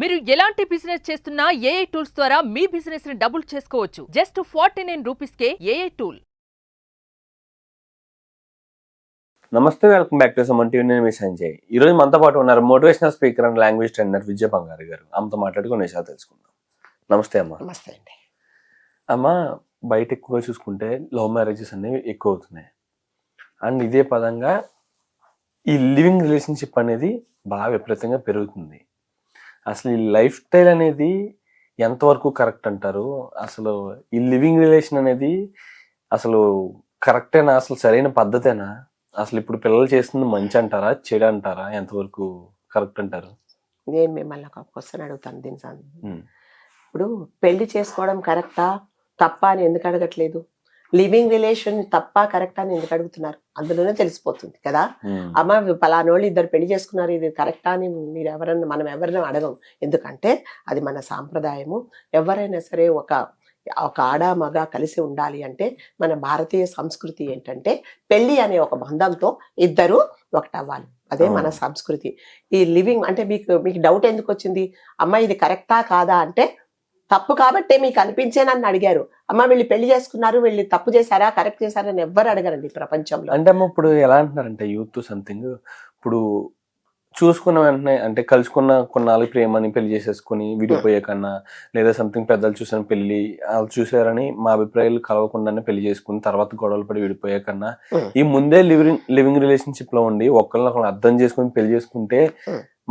మీరు ఎలాంటి బిజినెస్ చేస్తున్నా ఏఐ టూల్స్ ద్వారా మీ బిజినెస్ ని డబుల్ చేసుకోవచ్చు. జస్ట్ 49 రూపీస్కే ఏఐ టూల్. నమస్తే, welcome back to Suman TV. నేను మీ సంజయ్. ఈ రోజు మనతో పాటు ఉన్నారు motivational speaker and language trainer Vijaya Bangaru garu. ఆమెతో మాట్లాడుకునే విషయాలు తెలుసుకుందాం. నమస్తే అమ్మా. నమస్తే అండి. అమ్మ, బయట ఎక్కువగా చూసుకుంటే లవ్ మ్యారేజెస్ అనేవి ఎక్కువ అవుతున్నాయి. అండ్ ఇదే పదంగా ఈ లివింగ్ రిలేషన్షిప్ అనేది బాగా విపరీతంగా పెరుగుతుంది. అసలు ఈ లైఫ్ స్టైల్ అనేది ఎంతవరకు కరెక్ట్ అంటారు? అసలు ఈ లివింగ్ రిలేషన్ అనేది అసలు కరెక్టేనా? అసలు సరైన పద్ధతేనా? అసలు ఇప్పుడు పిల్లలు చేస్తుంది మంచి అంటారా, చెడు అంటారా? ఎంతవరకు కరెక్ట్ అంటారు? నేను మిమ్మల్ని ఒక క్వశ్చన్ అడుగుతాను దీని ఇప్పుడు పెళ్లి చేసుకోవడం కరెక్టా తప్ప అని ఎందుకు అడగట్లేదు? లివింగ్ రిలేషన్ తప్ప కరెక్టా అని ఎందుకు అడుగుతున్నారు? అందులోనే తెలిసిపోతుంది కదా. అమ్మ పలానోళ్ళు ఇద్దరు పెళ్లి చేసుకున్నారు, ఇది కరెక్టా అని మనం ఎవరైనా అడగం. ఎందుకంటే అది మన సాంప్రదాయము. ఎవరైనా సరే ఒక ఆడ మగ కలిసి ఉండాలి అంటే మన భారతీయ సంస్కృతి ఏంటంటే పెళ్లి అనే ఒక బంధంతో ఇద్దరు ఒకటవ్వాలి. అదే మన సంస్కృతి. ఈ లివింగ్ అంటే మీకు డౌట్ ఎందుకు వచ్చింది? అమ్మ ఇది కరెక్టా కాదా అంటే తప్పు కాబట్టే మీకు అనిపించే నన్ను అడిగారు. అమ్మ వీళ్ళు పెళ్లి చేసుకున్నారు, వీళ్ళు తప్పు చేశారా కరెక్ట్ చేశారా అని ఎవ్వరు అడగరండి ప్రపంచంలో. అంటే అమ్మ ఇప్పుడు ఎలా అంటున్నారంటే యూత్ సంథింగ్ ఇప్పుడు చూసుకున్న వెంటనే అంటే కలుసుకున్న కొన్నాళ్ళు ప్రేమని పెళ్లి చేసేసుకుని విడిపోయే కన్నా, లేదా సంథింగ్ పెద్దలు చూసిన పెళ్లి వాళ్ళు చూసారని మా అభిప్రాయాలు కలవకుండానే పెళ్లి చేసుకుని తర్వాత గొడవలు పడి విడిపోయే కన్నా ఈ ముందే లివింగ్ రిలేషన్షిప్ లో ఉండి ఒకరిని అర్థం చేసుకుని పెళ్లి చేసుకుంటే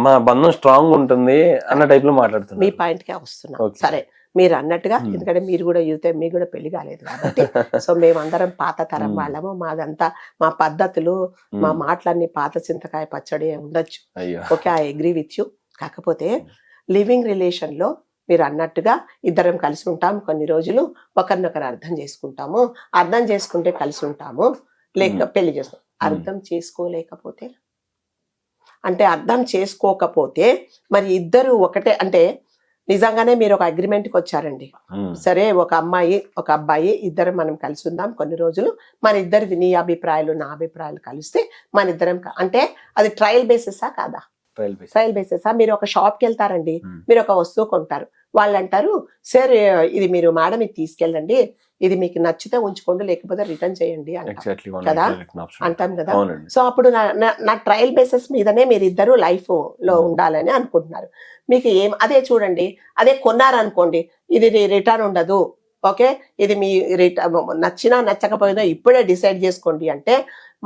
మా బంధం స్ట్రాంగ్ ఉంటుంది అన్న టైప్ లో మాట్లాడుతున్నారు. మీ పాయింట్ కే వస్తున్నా. సరే, మీరు అన్నట్టుగా, ఎందుకంటే మీరు కూడా యూతే, మీకు కూడా పెళ్లి కాలేదు కాబట్టి సో మేమందరం పాత తరం వాళ్ళము. మాదంతా మా పద్ధతులు, మా మాటలన్నీ పాత చింతకాయ పచ్చడి ఉండొచ్చు. Okay, I agree with you. కాకపోతే లివింగ్ రిలేషన్ లో మీరు అన్నట్టుగా ఇద్దరం కలిసి ఉంటాం, కొన్ని రోజులు ఒకరినొకరు అర్థం చేసుకుంటాము, అర్థం చేసుకుంటే కలిసి ఉంటాము, లేక పెళ్లి చేస్తాం. అర్థం చేసుకోలేకపోతే అంటే అర్థం చేసుకోకపోతే మరి ఇద్దరు ఒకటే అంటే నిజంగానే మీరు ఒక అగ్రిమెంట్కి వచ్చారండి. సరే, ఒక అమ్మాయి ఒక అబ్బాయి ఇద్దరం మనం కలిసి ఉందాం కొన్ని రోజులు, మన ఇద్దరిది నీ అభిప్రాయాలు నా అభిప్రాయాలు కలిస్తే మన ఇద్దరం అంటే అది ట్రయల్ బేసిసా కాదా? ట్రయల్ బేసిసా? మీరు ఒక షాప్కి వెళ్తారండి, మీరు ఒక వస్తువు కొంటారు, వాళ్ళు అంటారు సరే ఇది మీరు మేడం ఇది తీసుకెళ్ళండి, ఇది మీకు నచ్చితే ఉంచుకోండి లేకపోతే రిటర్న్ చేయండి కదా అంటాం కదా. సో అప్పుడు నా ట్రయల్ బేసిస్ మీదనే మీరు ఇద్దరు లైఫ్ లో ఉండాలని అనుకుంటున్నారు. మీకు అదే చూడండి, అదే కొన్నారనుకోండి, ఇది రిటర్న్ ఉండదు, ఓకే ఇది మీ నచ్చినా నచ్చకపోయినా ఇప్పుడే డిసైడ్ చేసుకోండి అంటే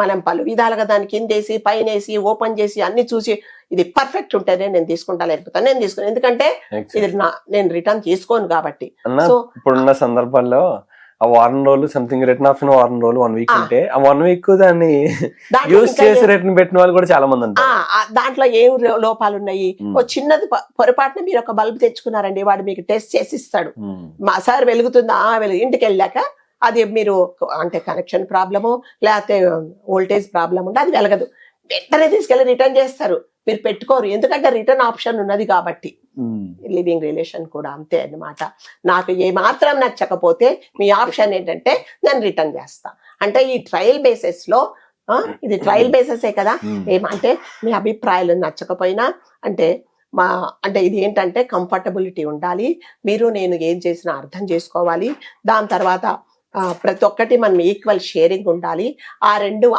మనం పలు విధాలుగా దాని కిందేసి పైనేసి ఓపెన్ చేసి అన్ని చూసి ఇది పర్ఫెక్ట్ ఉంటేనే నేను తీసుకుంటా, లేకపోతే నేను తీసుకున్నాను, ఎందుకంటే ఇది నేను రిటర్న్ తీసుకోను కాబట్టి. సో ఇప్పుడున్న సందర్భాల్లో ఆ వారం రోజులు సంథింగ్ రిటర్న్ ఆప్షన్ వారం రోజులు 1 వీక్ ఉంటే ఆ 1 వీక్ దాన్ని యూజ్ చేసి రిటర్న్ పెట్టిన వాళ్ళు కూడా చాలా మంది ఉంటారు. దాంట్లో ఏం లోపాలు ఉన్నాయి? ఓ చిన్నది పొరపాటున మీరు ఒక బల్బ్ తెచ్చుకున్నారండి, వాడు మీకు టెస్ట్ చేసి ఇస్తాడు, మా సార్ వెలుగుతుందా, ఇంటికి వెళ్ళాక అది మీరు అంటే కనెక్షన్ ప్రాబ్లము లేకపోతే వోల్టేజ్ ప్రాబ్లం ఉంటే అది వెలగదు, వెంటనే తీసుకెళ్ళి రిటర్న్ చేస్తారు, మీరు పెట్టుకోరు, ఎందుకంటే రిటర్న్ ఆప్షన్ ఉన్నది కాబట్టి. లివింగ్ రిలేషన్ కూడా అంతే అన్నమాట. నాకు ఏ మాత్రం నచ్చకపోతే మీ ఆప్షన్ ఏంటంటే నేను రిటర్న్ చేస్తా అంటే ఈ ట్రయల్ బేసిస్ లో ఇది ట్రయల్ బేసిసే కదా. ఏమంటే మీ అభిప్రాయాలు నచ్చకపోయినా అంటే అంటే ఇది ఏంటంటే కంఫర్టబిలిటీ ఉండాలి, మీరు నేను ఏం చేసినా అర్థం చేసుకోవాలి, దాని తర్వాత ప్రతి ఒక్కటి మనం ఈక్వల్ షేరింగ్ ఉండాలి,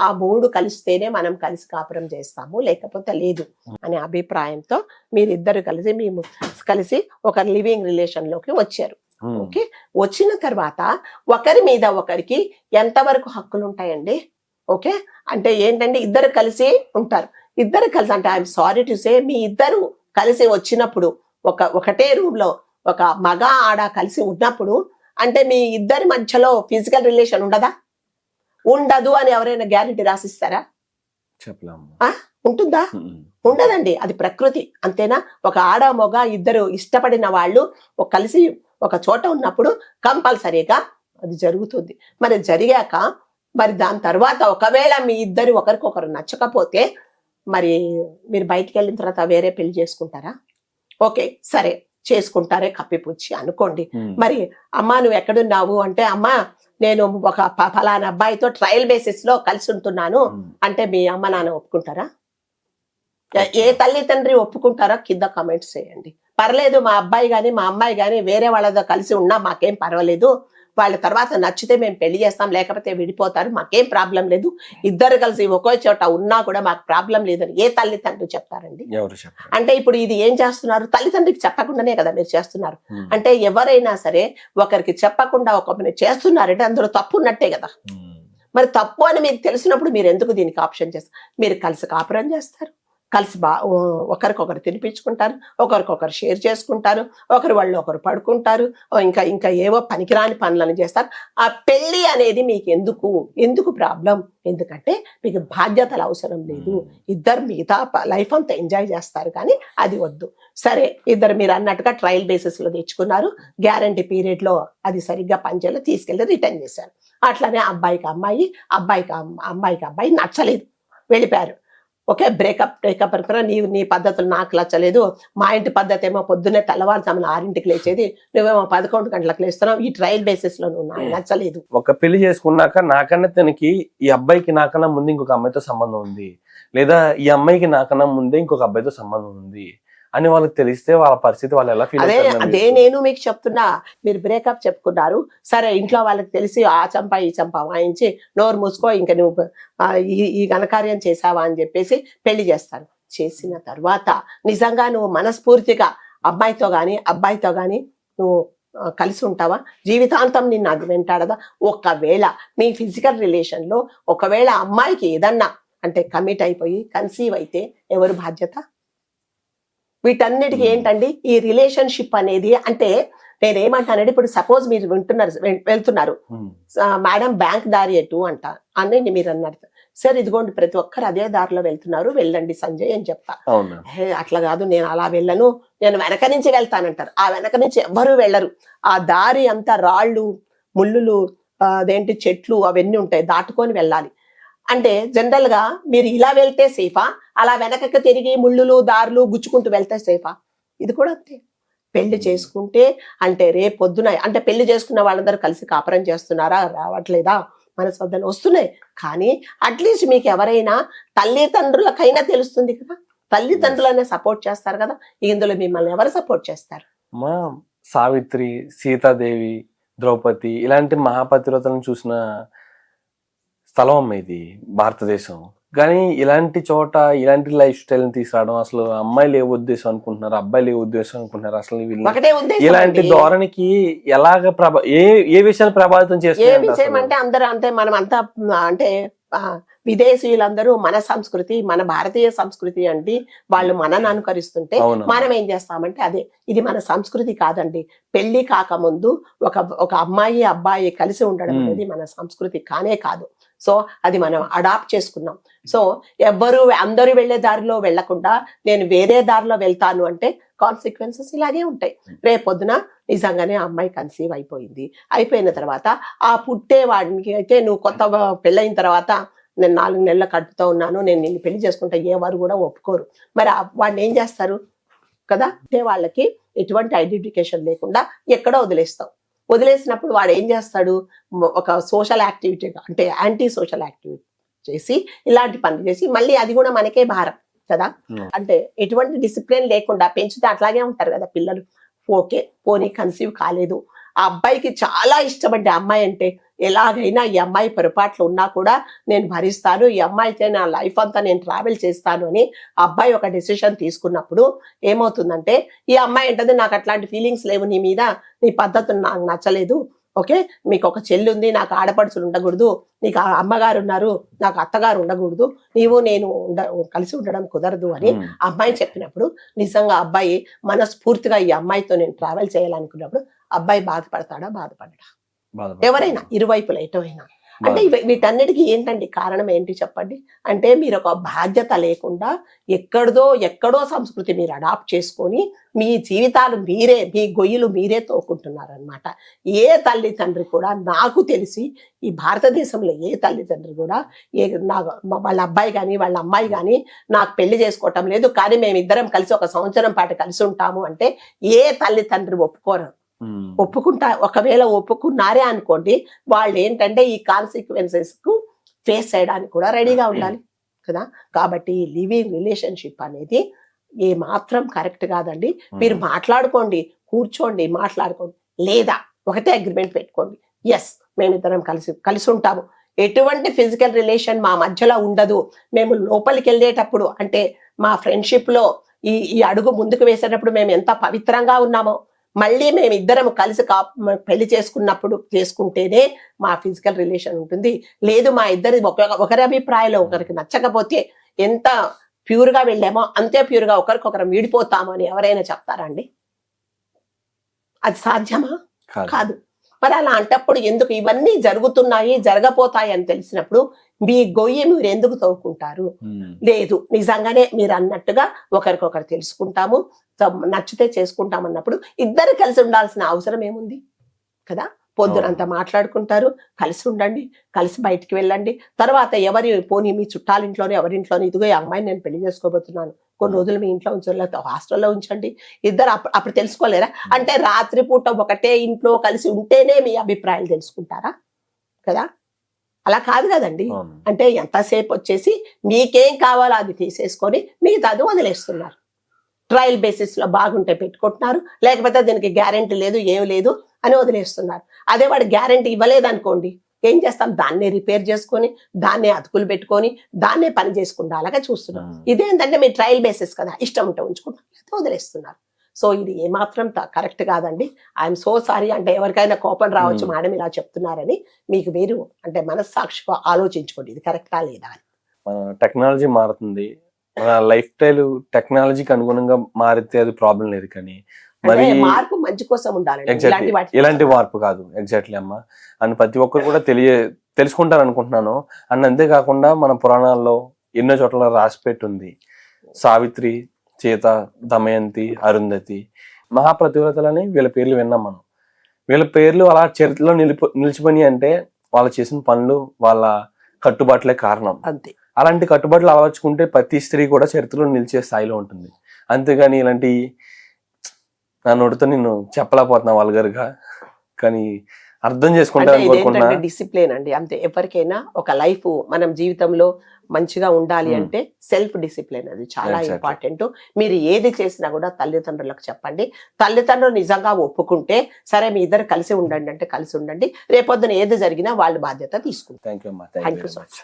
ఆ మూడు కలిస్తేనే మనం కలిసి కాపురం చేస్తాము లేకపోతే లేదు అనే అభిప్రాయంతో మీరిద్దరు కలిసి ఒక లివింగ్ రిలేషన్ లోకి వచ్చారు. ఓకే, వచ్చిన తర్వాత ఒకరి మీద ఒకరికి ఎంతవరకు హక్కులు ఉంటాయండి? ఓకే, అంటే ఏంటంటే ఇద్దరు కలిసి ఉంటారు, ఇద్దరు కలిసి అంటే ఐఎమ్ సారీ టు సే మీ ఇద్దరు కలిసి వచ్చినప్పుడు ఒకటే రూమ్ లో ఒక మగ ఆడ కలిసి ఉన్నప్పుడు అంటే మీ ఇద్దరి మధ్యలో ఫిజికల్ రిలేషన్ ఉండదు అని ఎవరైనా గ్యారెంటీ రాసిస్తారా? ఉంటుందా? ఉండదండి, అది ప్రకృతి అంతేనా. ఒక ఆడ మొగ ఇద్దరు ఇష్టపడిన వాళ్ళు కలిసి ఒక చోట ఉన్నప్పుడు కంపల్సరీగా అది జరుగుతుంది. మరి జరిగాక మరి దాని తర్వాత ఒకవేళ మీ ఇద్దరు ఒకరికొకరు నచ్చకపోతే మరి మీరు బయటికి వెళ్ళిన తర్వాత వేరే పెళ్లి చేసుకుంటారా? ఓకే సరే చేసుకుంటారే కప్పిపుచ్చి అనుకోండి. మరి అమ్మా నువ్వు ఎక్కడున్నావు అంటే అమ్మా నేను ఒక ఫలానా అబ్బాయితో ట్రయల్ బేసిస్ లో కలిసి ఉంటున్నాను అంటే మీ అమ్మ నాన్న ఒప్పుకుంటారా? ఏ తల్లి తండ్రి ఒప్పుకుంటారా? కింద కామెంట్స్ చేయండి. పర్లేదు మా అబ్బాయి కానీ మా అమ్మాయి కానీ వేరే వాళ్ళతో కలిసి ఉన్నా మాకేం పర్వాలేదు, వాళ్ళ తర్వాత నచ్చితే మేము పెళ్లి చేస్తాం, లేకపోతే విడిపోతారు, మాకేం ప్రాబ్లం లేదు, ఇద్దరు కలిసి ఒకే చోట ఉన్నా కూడా మాకు ప్రాబ్లం లేదని ఏ తల్లిదండ్రులు చెప్తారండి? ఎవరు చెప్పారు? అంటే ఇప్పుడు ఇది ఏం చేస్తున్నారు? తల్లిదండ్రికి చెప్పకుండానే కదా మీరు చేస్తున్నారు. అంటే ఎవరైనా సరే ఒకరికి చెప్పకుండా ఒకరిని చేస్తున్నారంటే అందులో తప్పు ఉన్నట్టే కదా. మరి తప్పు అని మీకు తెలిసినప్పుడు మీరు ఎందుకు దీనికి ఆప్షన్ చేస్తారు? మీరు కలిసి కాపురం చేస్తారు, కలిసి ఒకరికొకరు తినిపించుకుంటారు, ఒకరికొకరు షేర్ చేసుకుంటారు, వాళ్ళు ఒకరు పడుకుంటారు, ఇంకా ఏవో పనికిరాని పనులను చేస్తారు. ఆ పెళ్లి అనేది మీకు ఎందుకు ప్రాబ్లం? ఎందుకంటే మీకు బాధ్యతలు అవసరం లేదు, ఇద్దరు మిగతా లైఫ్ అంతా ఎంజాయ్ చేస్తారు, కానీ అది వద్దు. సరే, ఇద్దరు మీరు అన్నట్టుగా ట్రయల్ బేసిస్ లో తెచ్చుకున్నారు, గ్యారంటీ పీరియడ్ లో అది సరిగ్గా పనిచేయలో తీసుకెళ్లి రిటర్న్ చేశారు. అట్లానే అబ్బాయికి అమ్మాయి నచ్చలేదు, వెళ్ళిపోయారు. ఓకే, బ్రేకప్ అనుకున్నా, నీ పద్ధతులు నాకు నచ్చలేదు, మా ఇంటి పద్ధతి ఏమో పొద్దున్నే తెల్లవారుజామున 6ంటికి లేచేది, నువ్వేమో 11 గంటలకు లేస్తున్నావు, ఈ ట్రయల్ బేసిస్ లో నువ్వు నాకు నచ్చలేదు. ఒక పెళ్లి చేసుకున్నాక నాకన్నా తనకి ఈ అబ్బాయికి నాకన్నా ముందు ఇంకొక అమ్మాయితో సంబంధం ఉంది, లేదా ఈ అమ్మాయికి నాకన్నా ముందే ఇంకొక అబ్బాయితో సంబంధం ఉంది అని వాళ్ళకి తెలిస్తే వాళ్ళ పరిస్థితి వాళ్ళు ఎలా ఫీల్ అవుతారు? అదే నేను మీకు చెప్తున్నా. మీరు బ్రేకప్ చెప్పుకున్నారు, సరే, ఇంట్లో వాళ్ళకి తెలిసి ఆ చంప ఈ చంప వాయించి నోరు మూసుకో, ఇంకా నువ్వు ఈ ఘనకార్యం చేసావా అని చెప్పేసి పెళ్లి చేస్తారు. చేసిన తర్వాత నిజంగా నువ్వు మనస్ఫూర్తిగా అమ్మాయితో గాని అబ్బాయితో గాని నువ్వు కలిసి ఉంటావా? జీవితాంతం నిన్ను అది వెంటాడదా? ఒకవేళ మీ ఫిజికల్ రిలేషన్ లో ఒకవేళ అమ్మాయికి ఏదన్నా అంటే కమిట్ అయిపోయి కన్సీవ్ అయితే ఎవరు బాధ్యత? వీటన్నిటికీ ఏంటండి ఈ రిలేషన్షిప్ అనేది? అంటే నేనేమంటానంటే, ఇప్పుడు సపోజ్ మీరు వెళ్తున్నారు, మేడం బ్యాంక్ దారి ఎటు అంట అని మీరు అన్నారు. సరే, ఇదిగోండి ప్రతి ఒక్కరు అదే దారిలో వెళ్తున్నారు, వెళ్ళండి సంజయ్ అని చెప్తా. అట్లా కాదు, నేను అలా వెళ్ళను, నేను వెనక నుంచి వెళ్తానంటారు. ఆ వెనక నుంచి ఎవ్వరూ వెళ్ళరు. ఆ దారి అంతా రాళ్ళు, ముళ్ళులు, అదేంటి చెట్లు అవన్నీ ఉంటాయి, దాటుకొని వెళ్ళాలి. అంటే జనరల్ గా మీరు ఇలా వెళ్తే సేఫా, అలా వెనకకి తిరిగి ముళ్ళులు దారులు గుచ్చుకుంటూ వెళ్తే సేఫా? ఇది కూడా అంతే. పెళ్లి చేసుకుంటే అంటే రేపు పొద్దున అంటే పెళ్లి చేసుకున్న వాళ్ళందరూ కలిసి కాపురం చేస్తున్నారా, రావట్లేదా, మనస్పర్ధలు వస్తున్నాయి, కానీ అట్లీస్ట్ మీకు ఎవరైనా తల్లిదండ్రులకైనా తెలుస్తుంది కదా, తల్లిదండ్రులనే సపోర్ట్ చేస్తారు కదా. ఇందులో మిమ్మల్ని ఎవరు సపోర్ట్ చేస్తారు? సావిత్రి, సీతాదేవి, ద్రౌపది ఇలాంటి మహాపతివ్రతలను చూసిన స్థలం అమ్మ ఇది భారతదేశం. కానీ ఇలాంటి చోట ఇలాంటి లైఫ్ స్టైల్ తీసుకురావడం, అసలు అమ్మాయిలు ఏ ఉద్దేశం అనుకుంటున్నారు, అబ్బాయిలు ఏ ఉద్దేశం అనుకుంటున్నారు, అసలు ఇలాంటి ధోరణికి ఎలాగ ఏ విషయాన్ని ప్రభావితం చేస్తుంది అంటే అందరూ అంటే మనం అంతా అంటే విదేశీయులందరూ మన సంస్కృతి, మన భారతీయ సంస్కృతి అంటే వాళ్ళు మనని అనుకరిస్తుంటే మనం ఏం చేస్తామంటే అదే, ఇది మన సంస్కృతి కాదండి. పెళ్లి కాకముందు ఒక అమ్మాయి అబ్బాయి కలిసి ఉండడం అనేది మన సంస్కృతి కానే కాదు. సో అది మనం అడాప్ట్ చేసుకున్నాం. సో అందరూ వెళ్లే దారిలో వెళ్లకుండా నేను వేరే దారిలో వెళ్తాను అంటే కాన్సిక్వెన్సెస్ ఇలాగే ఉంటాయి. రేపొద్దున నిజంగానే అమ్మాయి కన్సీవ్ అయిపోయిన తర్వాత ఆ పుట్టేవాడికి అయితే నువ్వు కొత్త పెళ్ళైన తర్వాత నేను 4 నెలల కడుపుతో ఉన్నాను, నేను నిన్ను పెళ్లి చేసుకుంటా, ఎవరు కూడా ఒప్పుకోరు. మరి వాడిని ఏం చేస్తారు కదా? అంటే వాళ్ళకి ఎటువంటి ఐడెంటిఫికేషన్ లేకుండా ఎక్కడో వదిలేసినప్పుడు వాడు ఏం చేస్తాడు? ఒక సోషల్ యాక్టివిటీ అంటే యాంటీ సోషల్ యాక్టివిటీ చేసి ఇలాంటి పనులు చేసి మళ్ళీ అది కూడా మనకే భారం కదా. అంటే ఎటువంటి డిసిప్లిన్ లేకుండా పెంచితే అట్లాగే ఉంటారు కదా పిల్లలు. ఓకే, పోనీ కన్సీవ్ కాలేదు, ఆ అబ్బాయికి చాలా ఇష్టపడ్డ అమ్మాయి అంటే ఎలాగైనా ఈ అమ్మాయి పొరపాట్లు ఉన్నా కూడా నేను భరిస్తాను, ఈ అమ్మాయితో నా లైఫ్ అంతా నేను ట్రావెల్ చేస్తాను అని ఆ అబ్బాయి ఒక డెసిషన్ తీసుకున్నప్పుడు ఏమవుతుందంటే, ఈ అమ్మాయి ఏంటంటే నాకు అట్లాంటి ఫీలింగ్స్ లేవు నీ మీద, నీ పద్ధతులు నాకు నచ్చలేదు, ఓకే మీకు ఒక చెల్లి ఉంది, నాకు ఆడపడుచులు ఉండకూడదు, నీకు అమ్మగారు ఉన్నారు, నాకు అత్తగారు ఉండకూడదు, నేను కలిసి ఉండడం కుదరదు అని అమ్మాయి చెప్పినప్పుడు నిజంగా అబ్బాయి మనస్ఫూర్తిగా ఈ అమ్మాయితో నేను ట్రావెల్ చేయాలనుకున్నప్పుడు అబ్బాయి బాధపడతాడా? బాధపడడా? ఎవరైనా ఇరువైపులా ఎటువైనా. అంటే వీటన్నిటికీ ఏంటండి కారణం ఏంటి చెప్పండి? అంటే మీరు ఒక బాధ్యత లేకుండా ఎక్కడో సంస్కృతి మీరు అడాప్ట్ చేసుకొని మీ జీవితాలు మీరే, మీ గొయ్యిలు మీరే తోకుంటున్నారనమాట. ఏ తల్లిదండ్రి కూడా నాకు తెలిసి ఈ భారతదేశంలో ఏ తల్లిదండ్రి కూడా వాళ్ళ అబ్బాయి కానీ వాళ్ళ అమ్మాయి కానీ నాకు పెళ్లి చేసుకోవటం లేదు, కానీ మేమిద్దరం కలిసి 1 సంవత్సరం పాటు కలిసి ఉంటాము అంటే ఏ తల్లిదండ్రి ఒప్పుకోరు. ఒకవేళ ఒప్పుకున్నారే అనుకోండి, వాళ్ళు ఏంటంటే ఈ కాన్సిక్వెన్సెస్ కు ఫేస్ చేయడానికి కూడా రెడీగా ఉండాలి కదా. కాబట్టి లివింగ్ రిలేషన్షిప్ అనేది ఏ మాత్రం కరెక్ట్ కాదండి. మీరు మాట్లాడుకోండి, కూర్చోండి, మాట్లాడుకోండి, లేదా ఒకటే అగ్రిమెంట్ పెట్టుకోండి. ఎస్, మేమిద్దరం కలిసి ఉంటాము, ఎటువంటి ఫిజికల్ రిలేషన్ మా మధ్యలో ఉండదు. మేము లోపలికి వెళ్ళేటప్పుడు అంటే మా ఫ్రెండ్షిప్ లో ఈ అడుగు ముందుకు వేసేటప్పుడు మేము ఎంత పవిత్రంగా ఉన్నామో, మళ్ళీ మేము ఇద్దరం కలిసి పెళ్లి చేసుకుంటేనే మా ఫిజికల్ రిలేషన్ ఉంటుంది. లేదు మా ఇద్దరి ఒకరి అభిప్రాయంలో ఒకరికి నచ్చకపోతే ఎంత ప్యూర్ గా వెళ్ళామో అంతే ప్యూర్ గా ఒకరికొకరు విడిపోతాము అని ఎవరైనా చెప్తారండి? అది సాధ్యమా? కాదు. మరి అలా అంటప్పుడు ఎందుకు ఇవన్నీ జరుగుతున్నాయి, జరగపోతాయి అని తెలిసినప్పుడు మీ గొయ్యి మీరు ఎందుకు తవ్వుకుంటారు? లేదు, నిజంగానే మీరు అన్నట్టుగా ఒకరికొకరు తెలుసుకుంటాము, నచ్చితే చేసుకుంటాం అన్నప్పుడు ఇద్దరు కలిసి ఉండాల్సిన అవసరం ఏముంది కదా? పొద్దునంతా మాట్లాడుకుంటారు, కలిసి ఉండండి, కలిసి బయటికి వెళ్ళండి. తర్వాత ఎవరి పోనీ మీ చుట్టాలింట్లోనే ఎవరింట్లోనే ఇదిగో ఈ అమ్మాయిని నేను పెళ్లి చేసుకోబోతున్నాను, కొన్ని రోజులు మీ ఇంట్లో ఉంచండి, లేకపోతే హాస్టల్లో ఉంచండి. ఇద్దరు అప్పుడు తెలుసుకోలేరా? అంటే రాత్రిపూట ఒకటే ఇంట్లో కలిసి ఉంటేనే మీ అభిప్రాయాలు తెలుసుకుంటారా కదా? అలా కాదు కదండి. అంటే ఎంతసేపు వచ్చేసి మీకేం కావాలో అది తీసేసుకొని మిగతాది వదిలేస్తున్నారు. ట్రయల్ బేసిస్ లో బాగుంటే పెట్టుకుంటున్నారు, లేకపోతే దీనికి గ్యారెంటీ లేదు, ఏం లేదు అని వదిలేస్తున్నారు. అదే వాడు గ్యారెంటీ ఇవ్వలేదు అనుకోండి, ఏం చేస్తాం? దాన్నే రిపేర్ చేసుకొని, దాన్నే అతుకులు పెట్టుకొని, దాన్నే పని చేసుకుంటా అలాగే చూస్తున్నాం. ఇదేంటంటే మీ ట్రయల్ బేసిస్ కదా, ఇష్టం ఉంటే ఉంచుకుంటారు, లేకపోతే వదిలేస్తున్నారు. సో ఇది ఏమాత్రం కరెక్ట్ కాదండి. I'm so sorry. అంటే ఎవరికైనా కోపం రావచ్చు, మేడం ఇలా చెప్తున్నారని. మీకు మీరు అంటే మనస్సాక్షిగా ఆలోచించుకోండి, ఇది కరెక్టా లేదా అని. టెక్నాలజీ మారుతుంది, మన లైఫ్ స్టైల్ టెక్నాలజీకి అనుగుణంగా మారితే అది ప్రాబ్లం లేదు, కానీ మరి మార్పు మంచి కోసం ఉండాలండి, ఇలాంటి మార్పు కాదు. ఎగ్జాక్ట్లీ అమ్మా. అని ప్రతి ఒక్కరు కూడా తెలుసుకుంటారు అనుకుంటున్నాను. అండ్ అంతేకాకుండా మన పురాణాల్లో ఎన్నో చోట్ల రాసిపెట్టి ఉంది. సావిత్రి, సీత, దమయంతి, అరుంధతి, మహాప్రతివ్రతలని వీళ్ళ పేర్లు విన్నాం మనం. వీళ్ళ పేర్లు అలా చరిత్రలో నిలిచిపోయి అంటే వాళ్ళు చేసిన పనులు, వాళ్ళ కట్టుబాట్లే కారణం. అంతే. అలాంటి కట్టుబాట్లు అలవర్చుకుంటే ప్రతి స్త్రీ కూడా చరిత్రలో నిలిచే స్థాయిలో ఉంటుంది. అంతేగాని ఇలాంటి నా నోటితో నేను చెప్పలేకపోతున్నా వల్గర్గా, కానీ అర్థం చేసుకుంటాను కోరుకున్నా. డిసిప్లిన్ అండి, అంతే. ఎవరికైనా ఒక లైఫ్ మనం జీవితంలో మంచిగా ఉండాలి అంటే సెల్ఫ్ డిసిప్లిన్, అది చాలా ఇంపార్టెంట్. మీరు ఏది చేసినా కూడా తల్లిదండ్రులకు చెప్పండి. తల్లిదండ్రులు నిజంగా ఒప్పుకుంటే సరే మీ ఇద్దరు కలిసి ఉండండి అంటే కలిసి ఉండండి. రేపొద్దున ఏది జరిగినా వాళ్ళ బాధ్యత తీసుకుంటారు. థ్యాంక్ యూ అమ్మా. Thank you so much.